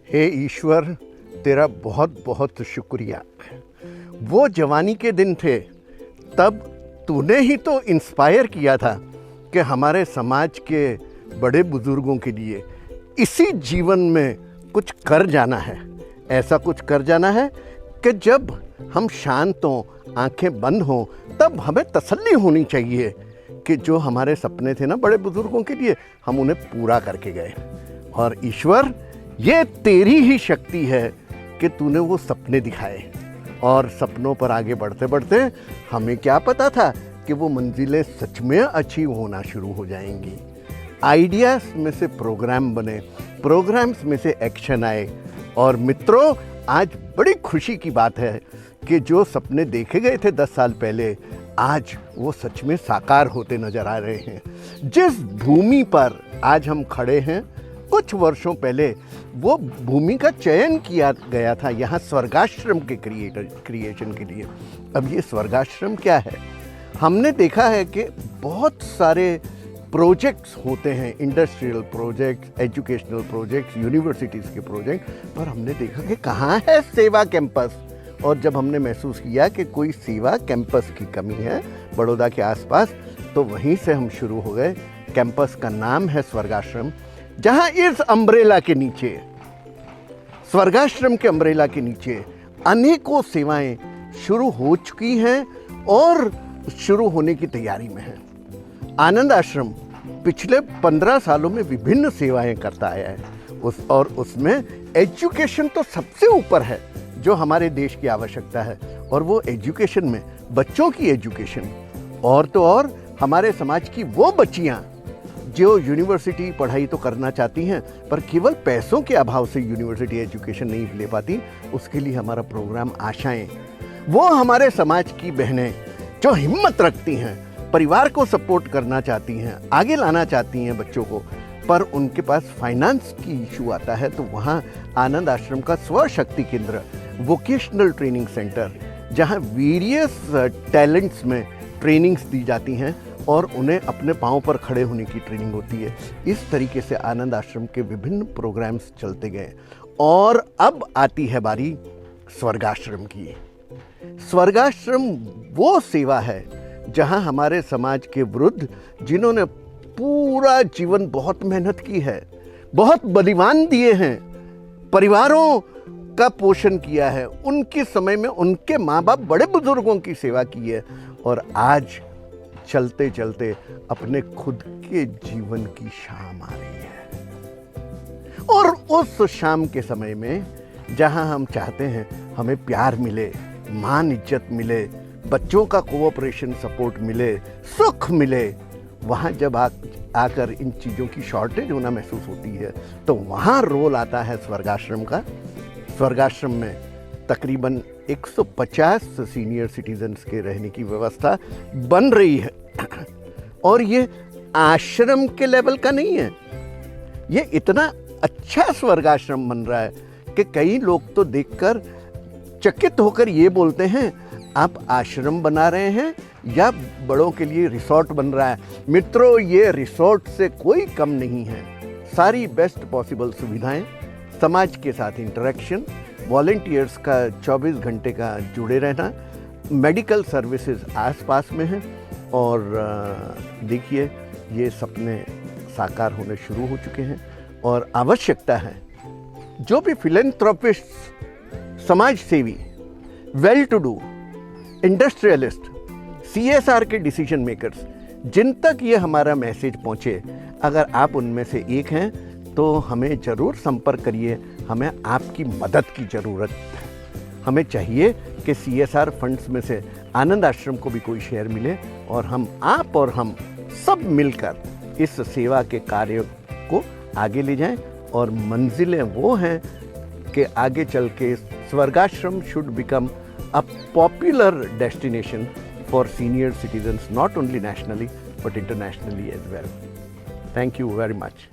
हे ईश्वर, तेरा बहुत बहुत शुक्रिया। वो जवानी के दिन थे, तब तूने ही तो इंस्पायर किया था कि हमारे समाज के बड़े बुजुर्गों के लिए इसी जीवन में कुछ कर जाना है। ऐसा कुछ कर जाना है कि जब हम शांत हों, आंखें बंद हों, तब हमें तसल्ली होनी चाहिए कि जो हमारे सपने थे ना बड़े बुजुर्गों के लिए, हम उन्हें पूरा करके गए। और ईश्वर, ये तेरी ही शक्ति है कि तूने वो सपने दिखाए, और सपनों पर आगे बढ़ते बढ़ते हमें क्या पता था कि वो मंजिलें सच में अचीव होना शुरू हो जाएंगी। आइडियाज़ में से प्रोग्राम बने, प्रोग्राम्स में से एक्शन आए। और मित्रों, आज बड़ी खुशी की बात है कि जो सपने देखे गए थे 10 साल पहले, आज वो सच में साकार होते नजर आ रहे हैं। जिस भूमि पर आज हम खड़े हैं, कुछ वर्षों पहले वो भूमि का चयन किया गया था यहाँ स्वर्गाश्रम के क्रिएशन के लिए। अब ये स्वर्गाश्रम क्या है? हमने देखा है कि बहुत सारे प्रोजेक्ट्स होते हैं, industrial projects, educational projects, universities के प्रोजेक्ट, पर हमने देखा कि कहाँ है सेवा कैंपस। और जब हमने महसूस किया कि कोई सेवा कैंपस की कमी है बड़ौदा के आसपास, तो वहीं से हम शुरू हो गए। कैंपस का नाम है स्वर्गाश्रम, जहाँ इस अम्ब्रेला के नीचे, स्वर्गाश्रम के अम्ब्रेला के नीचे अनेकों सेवाएं शुरू हो चुकी हैं और शुरू होने की तैयारी में है। आनंद आश्रम पिछले 15 सालों में विभिन्न सेवाएं करता आया है, और उसमें एजुकेशन तो सबसे ऊपर है जो हमारे देश की आवश्यकता है। और वो एजुकेशन में बच्चों की एजुकेशन, और तो और हमारे समाज की वो बच्चियां जो यूनिवर्सिटी पढ़ाई तो करना चाहती हैं, पर केवल पैसों के अभाव से यूनिवर्सिटी एजुकेशन नहीं ले पाती, उसके लिए हमारा प्रोग्राम आशाएं। वो हमारे समाज की बहनें जो हिम्मत रखती हैं, परिवार को सपोर्ट करना चाहती हैं, आगे लाना चाहती हैं बच्चों को, पर उनके पास फाइनेंस की इशू आता है, तो वहाँ आनंद आश्रम का स्वशक्ति केंद्र, वोकेशनल ट्रेनिंग सेंटर, जहाँ वेरियस टैलेंट्स में ट्रेनिंग्स दी जाती हैं और उन्हें अपने पाँव पर खड़े होने की ट्रेनिंग होती है। इस तरीके से आनंद आश्रम के विभिन्न प्रोग्राम्स चलते गए। और अब आती है बारी स्वर्गाश्रम की। स्वर्गाश्रम वो सेवा है जहां हमारे समाज के वृद्ध, जिन्होंने पूरा जीवन बहुत मेहनत की है, बहुत बलिदान दिए हैं, परिवारों का पोषण किया है, उनके समय में उनके माँ बाप बड़े बुजुर्गों की सेवा की है, और आज चलते चलते अपने खुद के जीवन की शाम आ रही है। और उस शाम के समय में जहां हम चाहते हैं हमें प्यार मिले, मान इज्जत मिले, बच्चों का कोऑपरेशन सपोर्ट मिले, सुख मिले, वहाँ जब आकर इन चीज़ों की शॉर्टेज होना महसूस होती है, तो वहाँ रोल आता है स्वर्गाश्रम का। स्वर्गाश्रम में तकरीबन 150 सीनियर सिटीजन्स के रहने की व्यवस्था बन रही है। और ये आश्रम के लेवल का नहीं है, ये इतना अच्छा स्वर्गाश्रम बन रहा है कि कई लोग तो देखकर चकित होकर ये बोलते हैं, आप आश्रम बना रहे हैं या बड़ों के लिए रिसोर्ट बन रहा है। मित्रों, ये रिसोर्ट से कोई कम नहीं है। सारी बेस्ट पॉसिबल सुविधाएं, समाज के साथ इंटरेक्शन, वॉलंटियर्स का 24 घंटे का जुड़े रहना, मेडिकल सर्विसेज आसपास में हैं। और देखिए, ये सपने साकार होने शुरू हो चुके हैं। और आवश्यकता है जो भी फिलेंथ्रोपिस्ट, समाज सेवी, well to do, industrialist, CSR के डिसीजन मेकर्स, जिन तक ये हमारा मैसेज पहुँचे, अगर आप उनमें से एक हैं तो हमें ज़रूर संपर्क करिए। हमें आपकी मदद की ज़रूरत है। हमें चाहिए कि CSR फंड्स में से आनंद आश्रम को भी कोई शेयर मिले, और आप और हम सब मिलकर इस सेवा के कार्य को आगे ले जाएं। और मंजिलें वो हैं कि आगे चल के Swargashram should become a popular destination for senior citizens, not only nationally but internationally as well. Thank you very much.